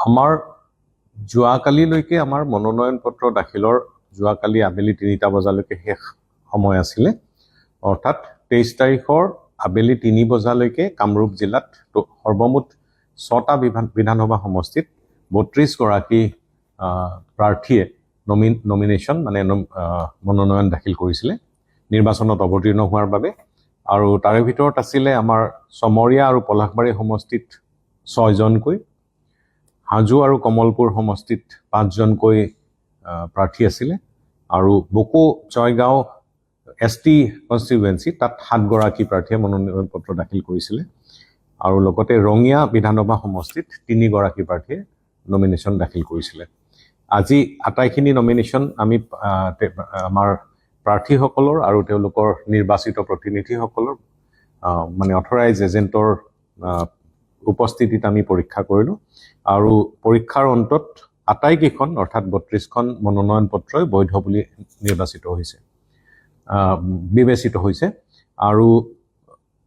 আমাৰ যোৱাকালিলৈকে আমাৰ মনোনয়ন পত্ৰ দাখিলৰ যোৱাকালি আবেলি 3টা বজালৈকে শেষ সময় আছিলে। অৰ্থাৎ 23 তাৰিখৰ আবেলি 3 বজালৈকে কামৰূপ জিলাত সৰ্বমুঠ 6টা বিধানসভা সমষ্টিত 32 গৰাকী প্ৰাৰ্থীয়ে নমিনেশ্যন মানে মনোনয়ন দাখিল কৰিছিলে নিৰ্বাচনত অৱতীৰ্ণ হোৱাৰ বাবে। আৰু তাৰে ভিতৰত আছিলে আমাৰ চমৰীয়া আৰু পলাশবাৰী সমষ্টিত 6জনকৈ, হাজো আৰু কমলপুৰ সমষ্টিত 5জনকৈ প্ৰাৰ্থী আছিলে, আৰু বকো জয়গাঁও ST কনষ্টিটুৱেঞ্চি তাত 7 গৰাকী প্ৰাৰ্থীয়ে মনোনয়ন পত্ৰ দাখিল কৰিছিলে, আৰু লগতে ৰঙিয়া বিধানসভা সমষ্টিত 3 গৰাকী প্ৰাৰ্থীয়ে নমিনেশ্যন দাখিল কৰিছিলে। আজি আটাইখিনি নমিনেশ্যন আমি আমাৰ প্ৰাৰ্থীসকলৰ আৰু তেওঁলোকৰ নিৰ্বাচিত প্ৰতিনিধিসকলৰ মানে অথৰাইজ এজেণ্টৰ উপস্থিতিত আমি পৰীক্ষা কৰিলোঁ, আৰু পৰীক্ষাৰ অন্তত আটাইকেইখন অৰ্থাৎ 32খন মনোনয়ন পত্ৰই বৈধ বুলি বিবেচিত হৈছে। আৰু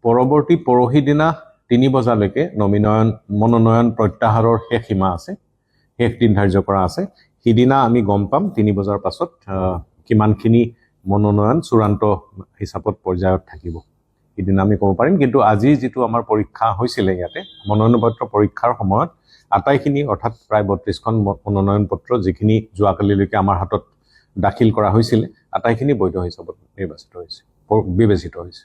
পৰৱৰ্তী পৰহি দিনা 3 বজালৈকে মনোনয়ন প্ৰত্যাহাৰৰ শেষ সীমা আছে, শেষ দিন ধাৰ্য কৰা আছে। সিদিনা আমি গম পাম 3 বজাৰ পাছত কিমানখিনি মনোনয়ন চূড়ান্ত হিচাপত পৰ্যায়ত থাকিব, সিদিনা আমি ক'ব পাৰিম। কিন্তু আজি যিটো আমাৰ পৰীক্ষা হৈছিলে ইয়াতে মনোনয়ন পত্ৰ পৰীক্ষাৰ সময়ত আটাইখিনি অৰ্থাৎ প্ৰায় 32খন মনোনয়ন পত্ৰ যিখিনি যোৱাকালিলৈকে আমাৰ হাতত দাখিল কৰা হৈছিলে আটাইখিনি বৈধ হিচাপত বিবেচিত হৈছে।